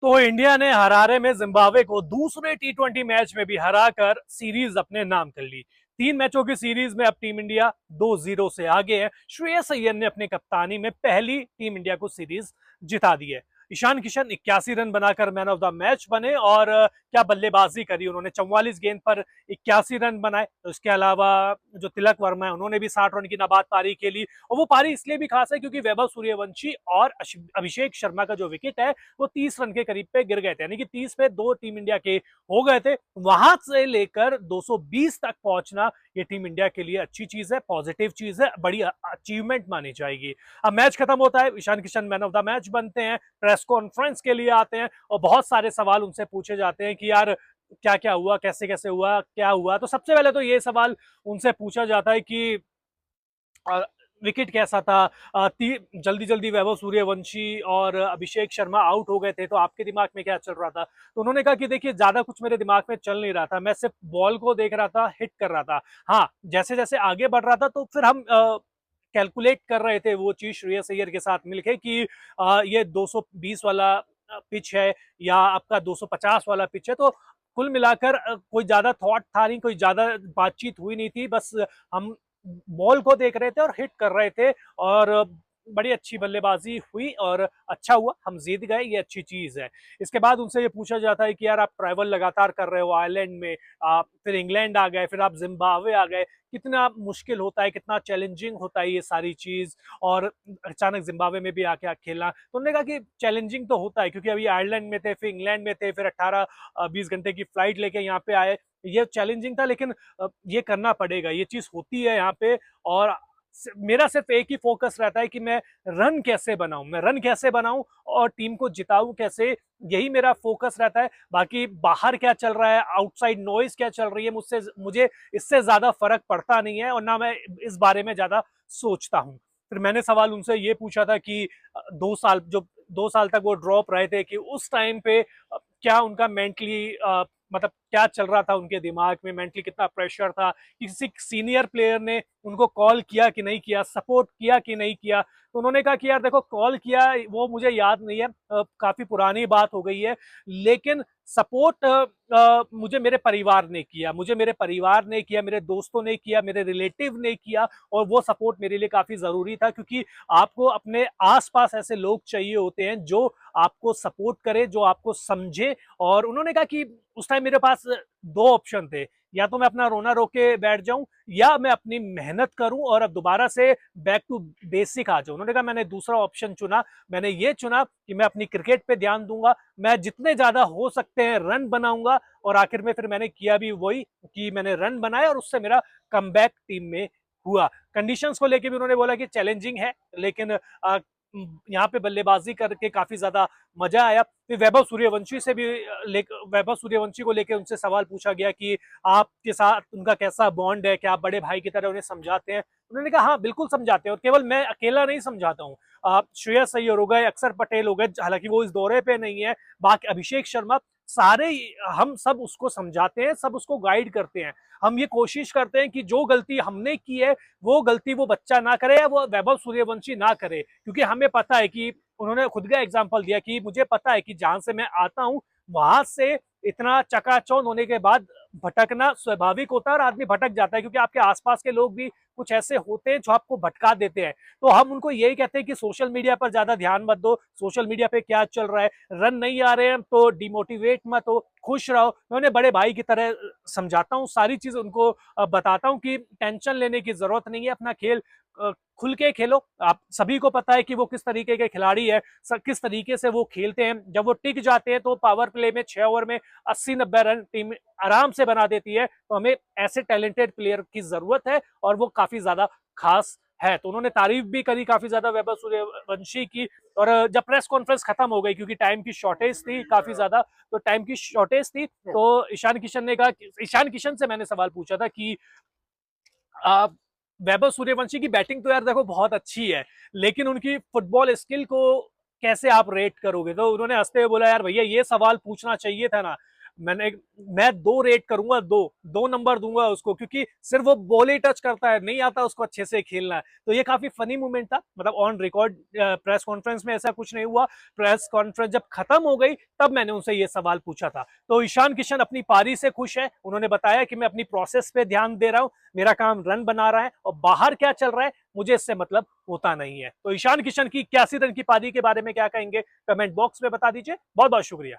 तो इंडिया ने हरारे में जिम्बाब्वे को दूसरे टी20 मैच में भी हराकर सीरीज अपने नाम कर ली। 3 मैचों की सीरीज में अब टीम इंडिया 2-0 से आगे है। श्रेयस अय्यर ने अपनी कप्तानी में पहली टीम इंडिया को सीरीज जिता दी है। ईशान किशन 81 रन बनाकर मैन ऑफ द मैच बने और क्या बल्लेबाजी करी उन्होंने। 44 गेंद पर 81 रन बनाए। तो इसके अलावा जो तिलक वर्मा है उन्होंने भी 60 रन की नाबाद पारी खेली, और वो पारी इसलिए भी खास है क्योंकि वैभव सूर्यवंशी और अभिषेक शर्मा का जो विकेट है वो 30 रन के करीब पे गिर गए थे, यानी कि 30 पे 2 टीम इंडिया के हो गए थे। वहां से लेकर 220 तक पहुंचना ये टीम इंडिया के लिए अच्छी चीज है, पॉजिटिव चीज है, बड़ी अचीवमेंट मानी जाएगी। अब मैच खत्म होता है, Ishan Kishan man of the match बनते हैं, प्रेस कॉन्फ्रेंस के लिए आते हैं और बहुत सारे सवाल उनसे पूछे जाते हैं कि यार क्या क्या हुआ, कैसे कैसे हुआ, क्या हुआ। तो सबसे पहले तो ये सवाल उनसे पूछा जाता है कि विकेट कैसा था, जल्दी जल्दी वैभव सूर्यवंशी और अभिषेक शर्मा आउट हो गए थे, तो आपके दिमाग में क्या चल रहा था। तो उन्होंने कहा कि देखिए ज्यादा कुछ मेरे दिमाग में चल नहीं रहा था, मैं सिर्फ बॉल को देख रहा था, हिट कर रहा था। हाँ, जैसे जैसे आगे बढ़ रहा था तो फिर हम कैलकुलेट कर रहे थे वो चीज श्रेयस अय्यर के साथ मिलके कि ये 220 वाला पिच है या आपका 250 वाला पिच है। तो कुल मिलाकर कोई ज्यादा थॉट था नहीं, कोई ज्यादा बातचीत हुई नहीं थी, बस हम बॉल को देख रहे थे और हिट कर रहे थे। और बड़ी अच्छी बल्लेबाजी हुई और अच्छा हुआ, हम जीत गए, ये अच्छी चीज है। इसके बाद उनसे ये पूछा जाता है कि यार आप ट्रैवल लगातार कर रहे हो आयरलैंड में, आप फिर इंग्लैंड आ गए, फिर आप जिम्बाब्वे आ गए, कितना मुश्किल होता है, कितना चैलेंजिंग होता है ये सारी चीज, और अचानक जिम्बाब्वे में भी आके खेलना। तो उन्होंने कहा कि चैलेंजिंग तो होता है क्योंकि अभी आयरलैंड में थे, फिर इंग्लैंड में थे, फिर 18-20 घंटे की फ्लाइट लेके यहाँ पे आए। ये चैलेंजिंग था, लेकिन ये करना पड़ेगा, ये चीज होती है यहाँ पे। और मेरा सिर्फ एक ही फोकस रहता है कि मैं रन कैसे बनाऊं, मैं रन कैसे बनाऊं और टीम को जिताऊं कैसे, यही मेरा फोकस रहता है। बाकी बाहर क्या चल रहा है, आउटसाइड नॉइज क्या चल रही है, मुझे इससे ज्यादा फर्क पड़ता नहीं है और ना मैं इस बारे में ज्यादा सोचता हूं। फिर मैंने सवाल उनसे ये पूछा था कि 2 साल, जो 2 साल तक वो ड्रॉप रहे थे, कि उस टाइम पे क्या उनका मेंटली मतलब क्या चल रहा था उनके दिमाग में, मेंटली कितना प्रेशर था, किसी सीनियर प्लेयर ने उनको कॉल किया कि नहीं किया, सपोर्ट किया कि नहीं किया। तो उन्होंने कहा कि यार देखो, कॉल किया वो मुझे याद नहीं है, काफी पुरानी बात हो गई है, लेकिन सपोर्ट मुझे मेरे परिवार ने किया, मुझे मेरे परिवार ने किया, मेरे दोस्तों ने किया, मेरे रिलेटिव ने किया, और वो सपोर्ट मेरे लिए काफी जरूरी था क्योंकि आपको अपने आसपास ऐसे लोग चाहिए होते हैं जो आपको सपोर्ट करे, जो आपको समझे। और उन्होंने कहा कि उस टाइम मेरे पास 2 ऑप्शन थे, या तो मैं अपना रोना रोक के बैठ जाऊं या मैं अपनी मेहनत करूं और अब दोबारा से बैक टू बेसिक आ जाऊं। उन्होंने कहा मैंने दूसरा ऑप्शन चुना, मैंने ये चुना कि मैं अपनी क्रिकेट पे ध्यान दूंगा, मैं जितने ज्यादा हो सकते हैं रन बनाऊंगा। और आखिर में फिर मैंने किया भी वही कि मैंने रन बनाए और उससे मेरा कमबैक टीम में हुआ। कंडीशंस को लेके भी उन्होंने बोला कि चैलेंजिंग है, लेकिन यहाँ पे बल्लेबाजी करके काफी ज्यादा मजा आया। फिर वैभव सूर्यवंशी को लेकर उनसे सवाल पूछा गया कि आपके साथ उनका कैसा बॉन्ड है, क्या आप बड़े भाई की तरह उन्हें समझाते हैं। उन्होंने कहा हाँ बिल्कुल समझाते हैं, और केवल मैं अकेला नहीं समझाता हूँ, श्रेयस अय्यर हो गए, अक्षर पटेल हो गए, हालांकि वो इस दौरे पे नहीं है, बाकी अभिषेक शर्मा, सारे हम सब उसको समझाते हैं, सब उसको गाइड करते हैं। हम ये कोशिश करते हैं कि जो गलती हमने की है वो गलती वो बच्चा ना करे या वो वैभव सूर्यवंशी ना करे, क्योंकि हमें पता है कि उन्होंने खुद का एग्जाम्पल दिया कि मुझे पता है कि जहां से मैं आता हूं वहां से इतना चकाचौंध होने के बाद भटकना स्वाभाविक होता है और आदमी भटक जाता है, क्योंकि आपके आसपास के लोग भी कुछ ऐसे होते हैं जो आपको भटका देते हैं। तो हम उनको यही कहते हैं कि सोशल मीडिया पर ज्यादा ध्यान मत दो, सोशल मीडिया पे क्या चल रहा है, रन नहीं आ रहे हैं तो डिमोटिवेट मत हो, खुश रहो। मैं उन्हें बड़े भाई की तरह समझाता हूँ, सारी चीज उनको बताता हूँ कि टेंशन लेने की जरूरत नहीं है, अपना खेल खुल के खेलो। आप सभी को पता है कि वो किस तरीके के खिलाड़ी है, किस तरीके से वो खेलते हैं। जब वो टिक जाते हैं तो पावर प्ले में 6 ओवर में 80-90 रन टीम आराम से बना देती है। तो हमें ऐसे टैलेंटेड प्लेयर की जरूरत है और वो काफी ज्यादा खास है। तो उन्होंने तारीफ भी करी काफी ज्यादा वैभव सूर्यवंशी की। और जब प्रेस कॉन्फ्रेंस खत्म हो गई, क्योंकि टाइम की शॉर्टेज थी काफी ज्यादा, तो टाइम की शॉर्टेज थी, तो ईशान किशन ने कहा, ईशान किशन से मैंने सवाल पूछा था कि वैभव सूर्यवंशी की बैटिंग तो यार देखो बहुत अच्छी है, लेकिन उनकी फुटबॉल स्किल को कैसे आप रेट करोगे। तो उन्होंने हंसते हुए बोला, यार भैया ये सवाल पूछना चाहिए था ना, मैं 2 रेट करूंगा, 2 नंबर दूंगा उसको, क्योंकि सिर्फ वो बॉल ही टच करता है, नहीं आता उसको अच्छे से खेलना है। तो ये काफी फनी मोमेंट था, मतलब ऑन रिकॉर्ड प्रेस कॉन्फ्रेंस में ऐसा कुछ नहीं हुआ। प्रेस कॉन्फ्रेंस जब खत्म हो गई तब मैंने उनसे ये सवाल पूछा था। तो ईशान किशन अपनी पारी से खुश है, उन्होंने बताया कि मैं अपनी प्रोसेस पे ध्यान दे रहा हूं, मेरा काम रन बना रहा है और बाहर क्या चल रहा है मुझे इससे मतलब होता नहीं है। तो ईशान किशन की 81 रन की पारी के बारे में क्या कहेंगे, कमेंट बॉक्स में बता दीजिए। बहुत बहुत शुक्रिया।